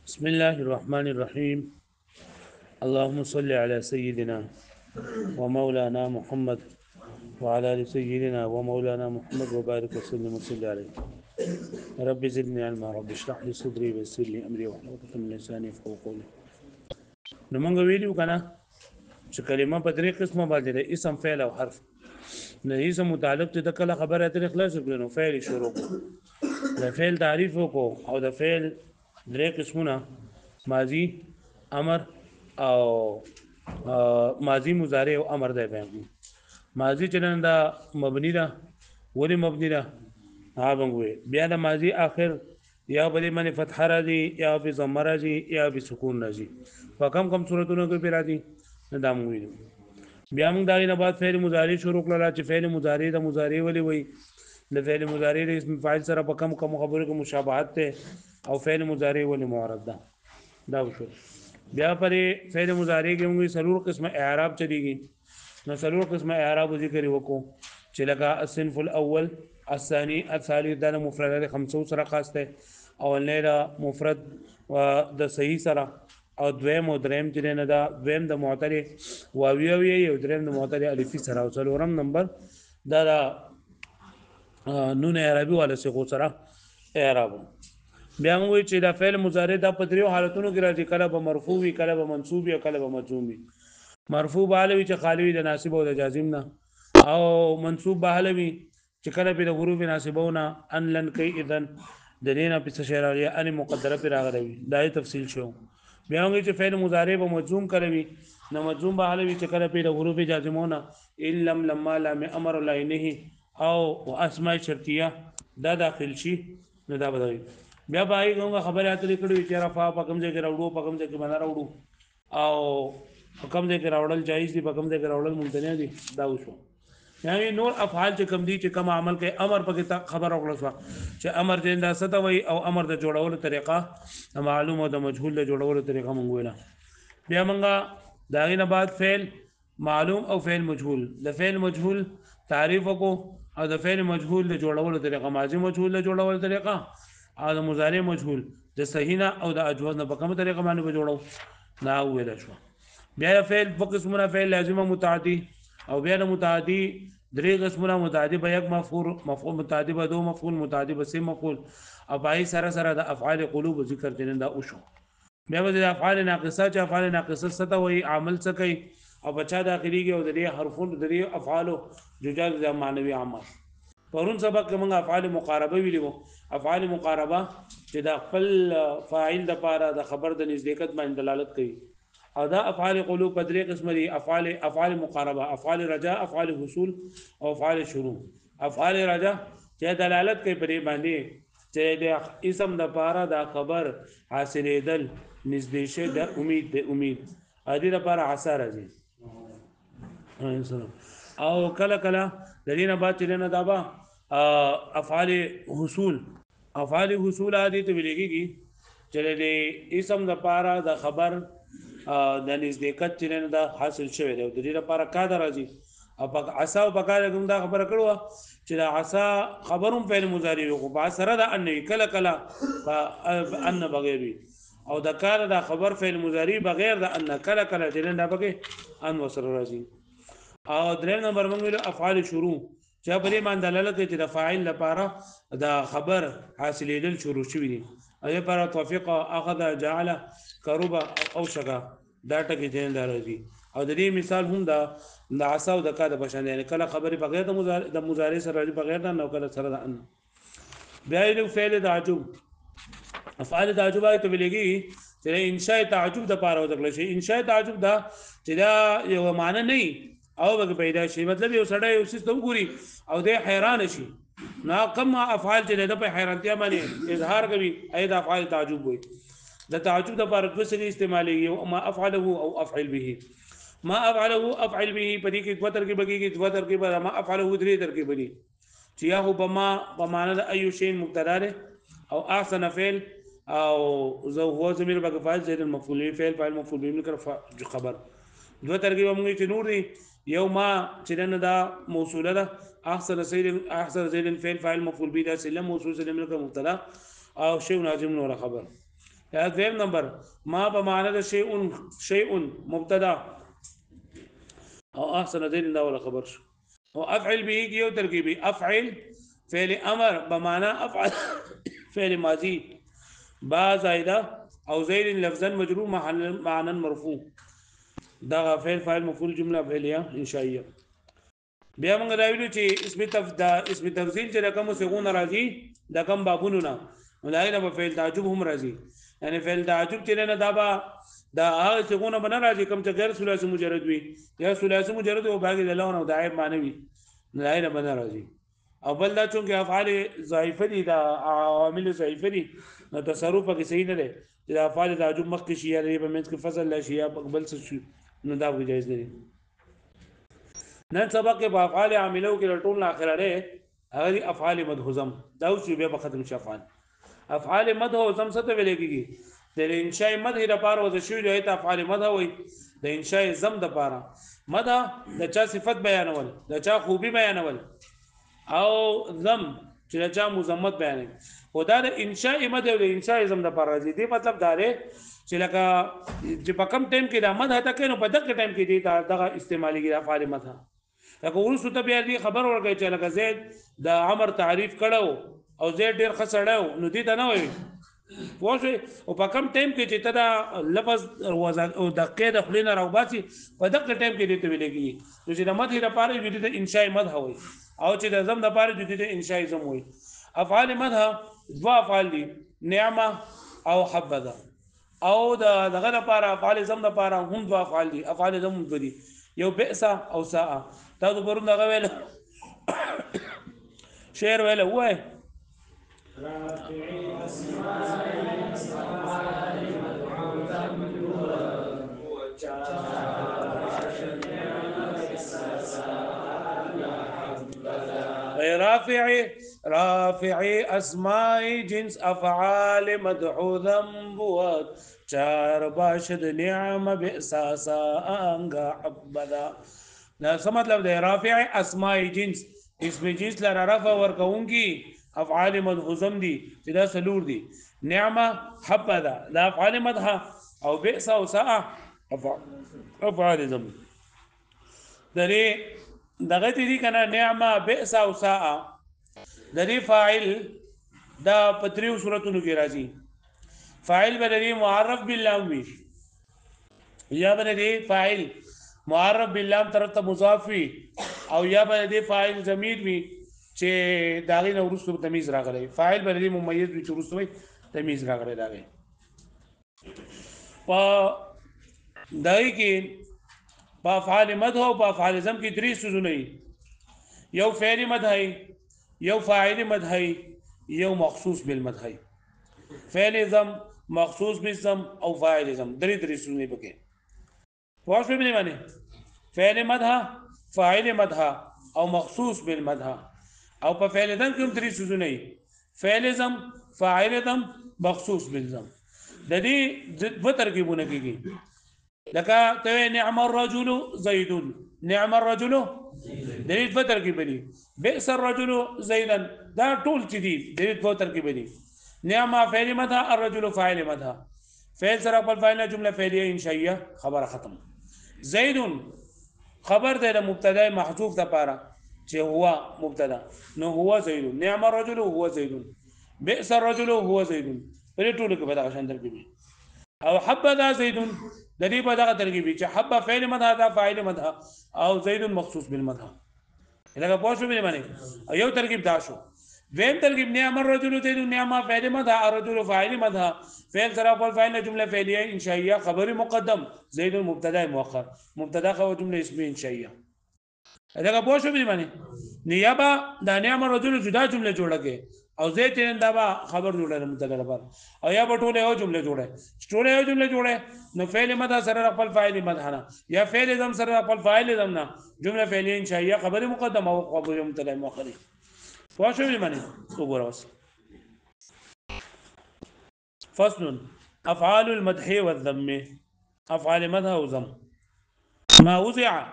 بسم الله الرحمن الرحيم. اللهم صل على سيدنا ومولانا محمد وعلى ال سيدنا ومولانا محمد وبارك وسلم وصل عليه. رب زدني علما، رب اشرح لي صدري ويسر لي امري واحلل عقدة من لساني يفقهوا قولي. نو مونږ ویلو کنه چې کلمه په درې قسمه باندې ده، اسم فعل او حرف. نه اسم متعلق ته د کله خبره اترې خلاص کړو فعل شروع کو د فعل تعریف وکړو او د فعل درې قسمونه ماضی، امر او ماضی مضارع او امر دی. بیان ماضی چلن دا مبنی ده، ولی مبنی ده ها بنګوي. بیا د ماضی اخر یا بلی من فتح راځي یا به ضمه راځي یا به سکون راځي. په کم کم صورتونو کې پیرا دي دا موږ ویلو. بیا موږ دا نه بعد فعل مضارع شروع کړل چې فعل مضارع د مضارع ولی وي. د فعل مضارع د اسم فاعل سره په کم کم خبرو کې مشابهت ده او فعل مضارع ولی معرب ده. دا وشو. بیا پرې فعل مضارع کې موږ سلور قسمه اعراب چلیږي. نو سلور قسمه اعراب ذکر وکړو چې لکه الصنف الاول، الثاني، الثالث دا مفردات خمسو سره خاص ده. اولنی دا مفرد د صحیح سره او دویم او دریم چې نه دا دویم د معتل واوی او یو دریم د معتل الفی سره او څلورم نمبر دا نون اعرابي ولا صيغه سره اعراب. بیا موږ چې دا فعل مضارع د په دریو حالتونو کې راځي، کله به مرفوع وي، کله به منصوب وي، کله به مجزوم وي. مرفوع به حالوي چې خالی وي د ناصب او د جازم نه، او منصوب به حالوي چې کله به د حروف ناصبونه ان لن کوي اذن د دې نه پس شراغي ان مقدره پر راغلي. دا تفصیل شو. بیا موږ چې فعل مضارع به مجزوم کوي، نو مجزوم به حالوي چې کله به د حروف جازمونه ان لم لما لم امر لعینه او اسماء شرطیه دا داخل شي نو دا بدوي. بیا به هغه خبره اترې کړو چې رفع په کوم ځای کې راوړو، په کوم ځای کې باندې راوړو، او په کوم ځای کې راوړل جایز دي، په کوم ځای کې راوړل ممتنع دي. دا وشو. یعنی نور افعال چې کوم دي چې کوم عمل کوي، امر پکې خبر راغله چې امر دې دا ست وي او امر د جوړولو طریقه معلوم او د مجهول د جوړولو طریقه مونږ ویله. بیا مونږه دا غینه بعد فعل معلوم او فعل مجهول، د فعل مجهول تعریف وکړو او د فعل مجهول د جوړولو طریقه، ماضی مجهول د جوړولو طریقه او د مضارع مجهول د صحیح او د اجوز نه په کومه طریقه باندې به جوړو دا ویل شو. بیا فعل په قسمونه فعل لازمه متعدی او بیا د متعدی درې قسمونه متعدی به یک مفعول، مفعول متعدی به دو مفعول، متعدی به سه مفعول او پای سره سره د افعال قلوب ذکر دین دا وشو. بیا به د افعال ناقصه چې افعال ناقصه ست وي عامل څه کوي او بچا داخليږي او د دې حرفونو د دې افعالو جوجال د معنوي عامل. پرون سبق کې موږ افعال مقاربه ویلو. افعال مقاربه چې د خپل فاعل د پاره د خبر د نزدېکت باندې دلالت کوي. او دا افعال قلوب په درې قسم دي: افعال مقاربه، افعال رجاء، افعال حصول او افعال شروع. افعال رجاء چې دلالت کوي په دې باندې چې د اسم د پاره د خبر حاصلېدل نږدې شه د امید ا دې لپاره عسى راځي. او کله کله د دې نه بعد چې نه دابا افعال حصول، افعال حصول عادي ته ویلېږي چې د اسم د پاره د خبر د نزدېکت چې نه دا حاصل شوی دی، د دې لپاره کا راځي. او عسى او بقاله کوم دا خبره کړو چې دا عسى خبروم فعل مضارع وي با سره د ان کله کله ان بغیر وي، او د کار دا خبر فعل مضارع بغیر د ان کله کله چې نه دا بګي ان وسره راځي. او دریم نمبر موږ ویل افعال شروع چې په دې باندې دلالت کوي چې د فاعل لپاره دا خبر حاصلېدل شروع شوی دي. اې پر توفیق اخذ جعل قرب او شغا دا ټکی دین راځي. او د دې مثال هم دا د عسى او د کا د بشان یعنی کله خبري بغیر د مضارع سره راځي، بغیر د نو کله سره د ان. بیا یو فعل تعجب، افعال تعجب ته ویلېږي چې انشاء تعجب د پاره وځل شي. انشاء تعجب دا چې دا یو معنی نه او به پیدا شي، مطلب یو سړی یو څه ته وګوري او د حیران شي. نا کم افعال چې د په حیرانتیا باندې اظهار کوي اې د افعال تعجب وي. د تعجب د لپاره دوه سری استعمالي او ما افعله او افعل به. ما افعله افعل به په دې کې دوه ترکیب کېږي، دوه ترکیب ما افعله درې ترکیب دي چې یا هو بما بمانه د ايو شی مبتدا ده او احسن فعل او هو ضمیر بغفال زید المفعول فعل فاعل مفعول به من خبر. دوه ترکیب موږ چې نور دي، یو ما چې نه دا موصوله ده، احسن زید فعل فاعل مفعول به ده سلم موصول سلم من مبتدا او شی لازم نور خبر. یا دویم نمبر ما په معنا د شیء مبتدا او احسن دین دا ولا خبر شو او افعل به کی یو ترکیبی افعل فعل امر بمعنى افعل فعل ماضی با زائده او زید لفظا مجرور معنى مرفوع دا فعل فاعل مفعول جمله فعلیه انشائیه بیا موږ دا ویلو چې اسم تفضیل چې رقم سغون راځي د کم بابونو نه ولایله په فعل تعجب هم راځي یعنی فعل تعجب چې نه دا با دا هغه سغون به نه راځي کوم چې غیر ثلاثي مجرد وي یا ثلاثي مجرد او باقي د لون او دایب معنی وي ولایله به نه راځي او بل دا چونکه افعال ضعیفه دي دا عوامل ضعیفه دي نو تصرف کې صحیح نه دی چې افعال تعجب مخکې شي یا په منځ کې فصل لا شي یا بل څه نو دا به جایز نه نن سبق په افعال عاملو کې ټول اخره ده هغه افعال مدحوزم دا اوس بیا په ختم شفان افعال مدحوزم څه ته ویل کېږي د انشاء مدح لپاره وځي شو د افعال مدح وي د انشاء زم د لپاره مدح د چا صفت بیانول د چا خوبي بیانول او زم چې چا مذمت بیانوي خدا د انشاء مدح او د انشاء زم د لپاره دي مطلب دا دی چې لکه چې په کم ټیم کې د مدح تک نو په دغه ټیم کې دي دغه استعمالي کې افعال مدح لکه ورسو ته بیا دې خبر ورغی چې لکه زید د عمر تعریف کړو او زید ډیر خسړاو نو دې ته نه وایي پوه او په کم ټیم کې چې ته دا لفظ او د قید خلینه راوباسي په دغه ټیم کې دې ته ویلېږي نو چې د مدح لپاره دې ته انشاء مدح وایي او چې د زم لپاره دې ته انشاء زم وایي افعال مدح دوا افعال دي نعمه او حبذا او دغه لپاره افعال زم لپاره هم دوا افعال دي افعال زم دي یو بئس او ساء تاسو پرون دغه ویل شعر ویل وای رافع اسماء جنس افعال مدحو ذنب چار باشد نعم بئساسا انگا حبدا دا څه مطلب دی رافع اسماء جنس اسم جنس لره رفع ورکونکي افعال مدحوزم دي چې دا سلور دي نعمه حبدا دا افعال مدح او بئس او ساء افعال ذم درې دغه دي کنه نعمه بئس او ساء درې فاعل دا پتریو صورتونو کې راځي فاعل بدلی معرف باللام وی یا بدلی فاعل معرف باللام طرف ته مضاف وی او یا بدلی فاعل ضمیر وی چې داغه نو ورسره تمیز راغلی فاعل بدلی ممیز وی چې ورسره تمیز راغلی داغه په دای کې په افعال مدح او په افعال ذم کې درې سوزونه یو فعل مدح یو فاعل مدح یو مخصوص بالمدح فعل ذم مخصوص بالذم او فاعل ذم درې سونه پکې واش په معنی فعل مدح فاعل مدح او مخصوص بالمدح او په فعل ذم کې درې سونه فعل ذم فاعل ذم مخصوص بالذم د دې په ترکیبونه کېږي لکه ته نعم الرجل زید نعم الرجل د دې په ترکیب دي بئس الرجل زیدا دا ټول چې دي د دې په ترکیب دي نعمه فعل مدح الرجل فاعل مدح فعل سره خپل فاعل جمله فعلیه انشائیه خبره ختم زید خبر ده مبتدا محذوف لپاره چې هو مبتدا نو هو زید نعم الرجل هو زید بئس الرجل هو زید په ټولو کې به دا شان ترکیب او حبذا زید د دې په دغه ترکیب چې حب فعل مدح دا فاعل مدح او زید مخصوص بالمدح لکه پوه شو معنی یو ترکیب دا شو وين ترکیب نعم الرجل زید نعم فعل مدح الرجل فاعل مدح فعل سره خپل فاعل جمله فعلیه انشائیه خبر مقدم زید مبتدا مؤخر مبتدا خبر جمله اسمیه انشائیه دا پوه شو معنی نیابه د نعم الرجل جدا جمله جوړه او زید دا با خبر جوړه مبتدا لپاره او یا په ټوله یو جمله جوړه نو فعل مدح سره خپل فاعل مدح نه یا فعل ذم سره خپل فاعل ذم نه جمله فعلیه انشائیه خبر مقدم او خبر مبتدا مؤخر فاشو معنی وګوروس فصل افعال المدح والذم افعال مدح او ذم ما وضع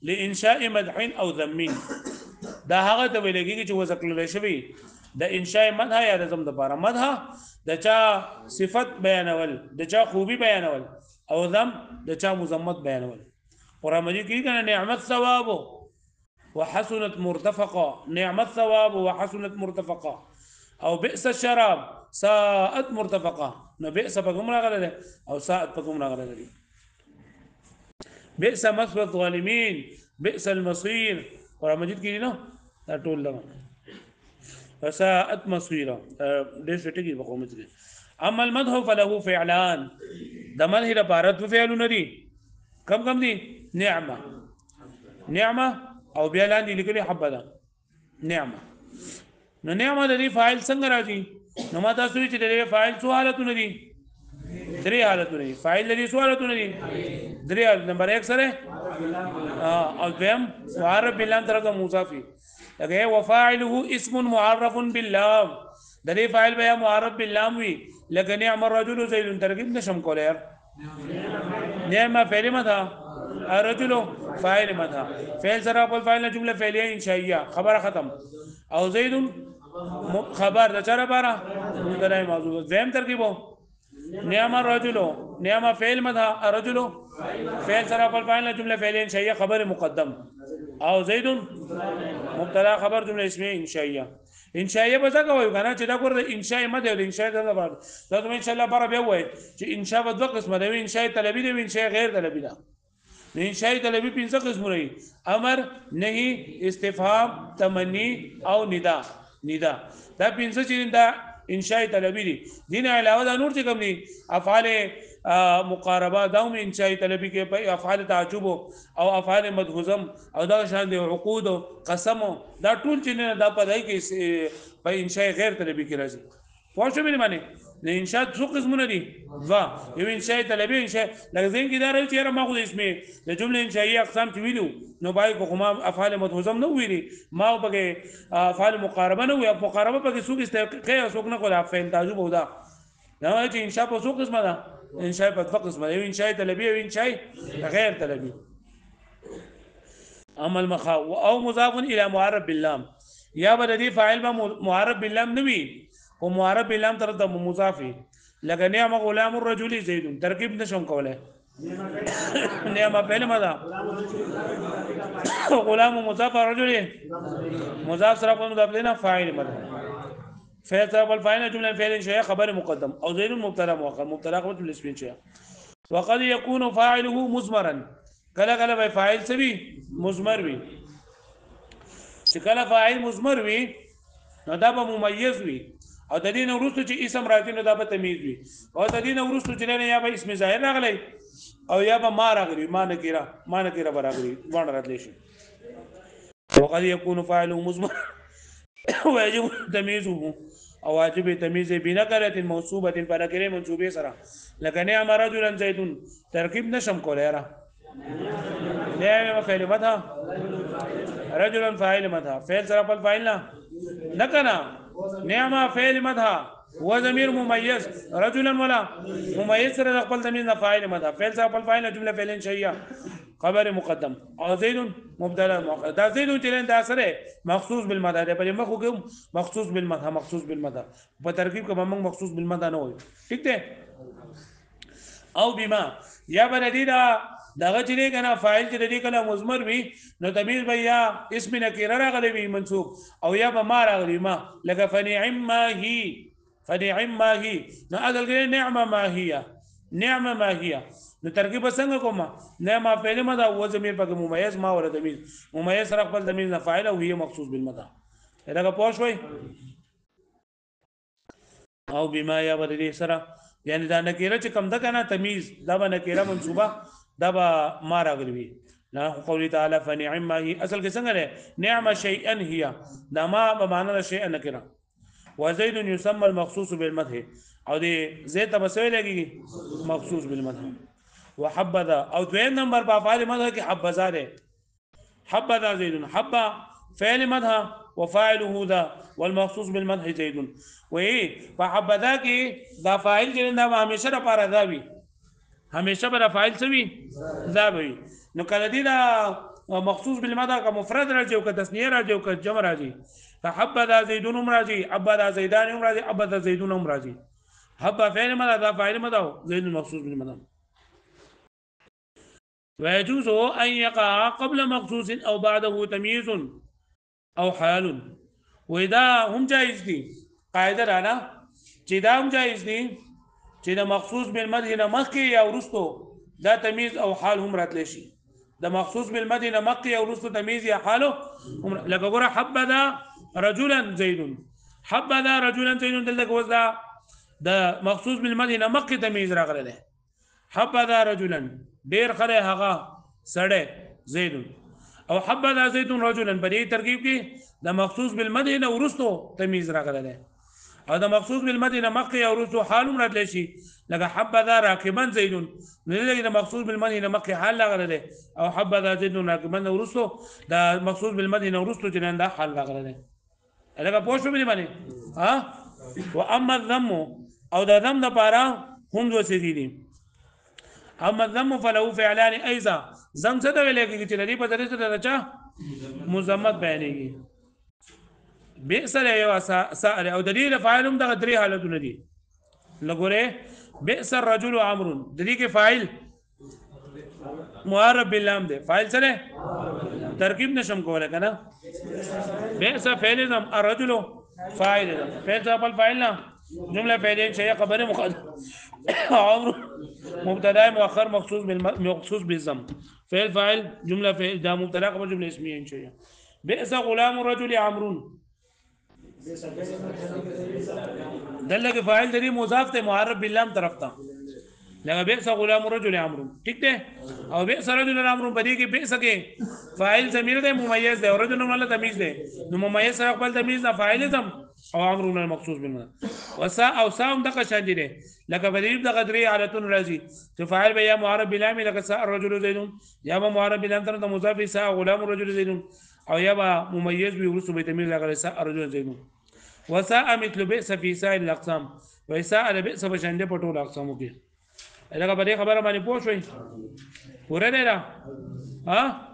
لانشاء مدح او ذم دا هغه ته ویل کېږي چې وذکر شوی د انشاء مدح یا د زم د پاره مدح د چا صفت بیانول د چا خوبي بیانول او ذم د چا مذمت بیانول قرآن مجید کې کنه نعمت ثواب وحسنت مرتفقا نعمت ثواب وحسنت مرتفقا او بئس الشراب ساءت مرتفقا نو بئس پکوم راغله او ساءت پکوم راغله بئس مثوى الظالمين بئس المصير قرآن مجید کې نو دا ټول لګا فساءت مصيرا دې څه ټکی په قوم کې اما المدح فله فعلان د مدح لپاره تو فعلونه دي کم دي نعمه او بیا لاندې لیکلي حبذا نعمه نو نعمه د دې فاعل څنګه راځي نو ما تاسو چې د فاعل څو حالتونه دي درې حالتونه دي فاعل لري څو حالتونه دي درې نمبر 1 سره او دیم معرف باللام طرف مضافي لکه وفاعله اسم معرف باللام د دې فاعل بیا معرف باللام وي لکه نعم الرجل زید ترکیب نشم کولای نعم فعل متى الرجل فاعل متى فعل سره په فاعل جمله فعلیه انشائیه خبر ختم او زید خبر د چره بارا مبتدا موضوع زم ترکیبو نعم الرجل نعم فعل متى الرجل فعل سره په فاعل جمله فعلیه انشائیه خبر مقدم او زید مبتدا خبر جمله اسمیه انشائیه انشائیه به څنګه وایو کنه چې دا ګور د انشاء مده د انشاء د بعد دا ته ان شاء الله بره به وایي چې انشاء په دوه قسمه دی انشاء طلبي دی انشاء غیر طلبي ده انشاء طلبي پنځه قسمونه دي امر نهي استفهام تمني او ندا دا پنځه چې دا انشاء طلبي دي دین علاوه دا نور څه کوم دي افعال مقاربه داوم انشاء طلبي کې په افعال تعجب او افعال مدحوزم او دا شان دي عقود او قسم دا ټول چې نه دا پدای کې په انشاء غیر طلبي کې راځي پوه شو مې معنی د انشاء څو قسمونه دي وا یو انشاء طلبي انشاء لکه زين کې دا راځي چې ما خو د اسمه د جمله انشائیه اقسام چې ویلو نو باید کومه افعال مدحوزم نه ویلي ما په افعال مقاربه نه وي مقاربه په کې څوک استقاء څوک نه کوله فعل تعجب او دا نو چې انشاء په څو قسمه ده انشاء په دوه قسمه یو انشاء طلبي او انشاء غیر طلبي عمل مخا او مضاف الى معرب باللام یا بدی فاعل به معرب باللام نوي او معرب باللام تر د مضافي لکه نعم غلام الرجل زید ترکیب نشم کوله نعم فعل ماذا غلام مضاف الرجل مضاف سره په مضاف لنا فاعل ماذا فعل سره په فاعل جمله فعل شيء خبر مقدم او زید مبتدا مؤخر مبتدا خبر الاسم شيء وقد يكون فاعله مضمرا کله به فاعل سوي مضمر وي چې کله فاعل مضمر وي نو دا به ممیز وي او د دې نو وروسته چې اسم راځي نو دا به تمیز وي او د دې نو وروسته چې نه یا به اسم ظاهر راغلی او یا به ما راغلی ما نکره راغلی وانه راتلی شي وقد يكون فاعله مضمر ويجب تمييزه او واجب تمیز بنکره موصوبه بنکره منصوبه سره لکه نعم رجلا زید ترکیب نشم کولای را نعم فعل متى رجلا فاعل متى فعل سره په فاعل نه کنا نعم فعل متى وضمير مميز رجلا ولا مميز سره خپل ضمیر نه فاعل متى فعل سره په فاعل جمله فعل شيئا خبر مقدم او زید مبتدا مؤخر دا زید چې دا سره مخصوص بالمدى ده په مخ کوم مخصوص بالمدى په ترکیب کې موږ مخصوص بالمدى نه وایو ٹھیک ده او بما یا بلدی دا دغه چې کنه فاعل چې دې کله مضمر وي نو تمیز بیا اسم نکره راغلی وي منصوب او یا به ما راغلی ما لکه فنعم ما هي نو اصل نعمه ما هي نو ترکیب څنګه کومه نعمه فعل مدا او ضمیر په ممیز ما ور ضمیر ممیز سره خپل ضمیر نه فاعل او هي مخصوص بالمدى دا پوه شوي او بما یا بدلی سره یعنی دا نکره چې کم ده کنه تمیز دا به نکره منصوبه دا به ما راغلی وي نه قول تعالی فنعم ما هي اصل کې څنګه ده نعم شيئا هي دا ما به معنا شيئا نکره وزيد يسمى المخصوص بالمدح او دې زید تبسوي لګي مخصوص بالمدح وحبذا او دویم نمبر په افعال مدح کې حبذا ده حبذا زيد حبا فعل مدح وفاعله ذا والمخصوص بالمدح زيد وهي فحبذا کې دا فاعل چې دا همیشه لپاره ذا وي همیشه به فاعل سوي ذا وي نو کله دې دا مخصوص بالمدح کا مفرد راځي او کا تسنیه راځي او کا جمع راځي حبذا زيدون امراضي حبذا زيدان امراضي حبذا زيدون امراضي حبذا فعل ماذا ذا فاعل ماذا زيد مخصوص بالمدام. ويجوز أن يقع قبل مخصوص أو بعده تمييز أو حال. وإذا هم جائز دي قاعدة رانا جدا هم جائز دي جدا مخصوص بالمدينة مكي يا ورستو دا تمييز أو حال هم راتلشي دا مخصوص بالمدينة مكي يا ورستو تمييز يا حاله لك أقول حبذا رجلا زيد حبذا رجلا زيد دلك وزا دا مخصوص بالمدينة مكي تمييز راغله ده حبذا رجلا دير خره هغا سړی زید او حبذا زید رجلا په دې ترکیب کې د مخصوص بالمدینه ورستو تمیز راغلی دی او د مخصوص بالمدینه مخکې او ورستو حال هم راتلی شي لکه حبذا راکبا زید نو دې د مخصوص بالمدینه مخکې حال راغلی دی او حبذا زید راکبا ورستو د مخصوص بالمدینه ورستو چې دا حال راغلی دی لکه پوه شو باندې ها واما الذم او د ذم لپاره هم دوه څه دي. اما الذم فله فعلان ايضا ذم څه ته ویل کېږي چې د دې په ذریعه سره راچا مذمت بیانېږي بئس یو سائل او د دې فاعل هم دغه درې حالتونه دي لګوره بئس الرجل عمرو د دې کې فاعل معرب باللام دی فاعل سره ترکیب نشم کوله کنه بئس فعل ذم الرجل فاعل فعل ځپل فاعل نه جمله فعليه شيء خبر مقدم عمرو مبتدا مؤخر مخصوص بالضم فعل فاعل جمله فعل ده مبتدا خبر جمله اسميه شيء بئس غلام الرجل عمرو دلته فاعل دې مضاف ته معرب باللام طرف ته لکه بئس غلام الرجل عمرو ٹھیک ده او بئس رجل عمرو په دې کې بئس کې فاعل ضمیر ده ممیز ده او رجل نو تمیز ده نو ممیز سره خپل تمیز ده فاعل ضم او عمرو المخصوص بالمعنى وسا او سام دغه شان دي لکه بدیب دغه درې حالتون راځي چې فاعل به یا معرب باللام لکه سا الرجل زید یا معرب باللام تر مضاف سا غلام الرجل زید او یا ممیز به ورسو به تمیز لکه سا الرجل زید وسا مثل بئس في سائر الاقسام وسا بئس بشنده په ټول اقسامو کې لکه په دې خبره باندې پوه شئ پوره دی را ها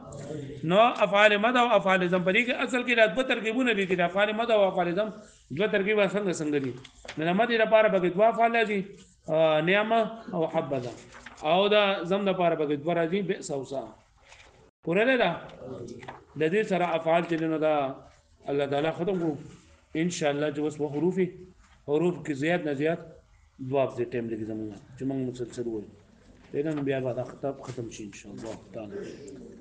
نو افعال مد او افعال ذم په دې کې اصل کې د دوه ترکیبونه دي چې افعال مد او افعال ذم دوه ترکیب څنګه دي د مد لپاره به دوه افعال دي نعمه او حبذا او دا ذم لپاره به دوه راځي بئس او سا پوره دی را د دې سره افعال چې نو دا الله تعالی ختم کو ان شاء الله جو اوس حروف کې زیات نه زیات دواب دې ټیم لګي زموږ چې موږ مسلسل وایو دا نن بیا به ختم شي ان شاء الله تعالی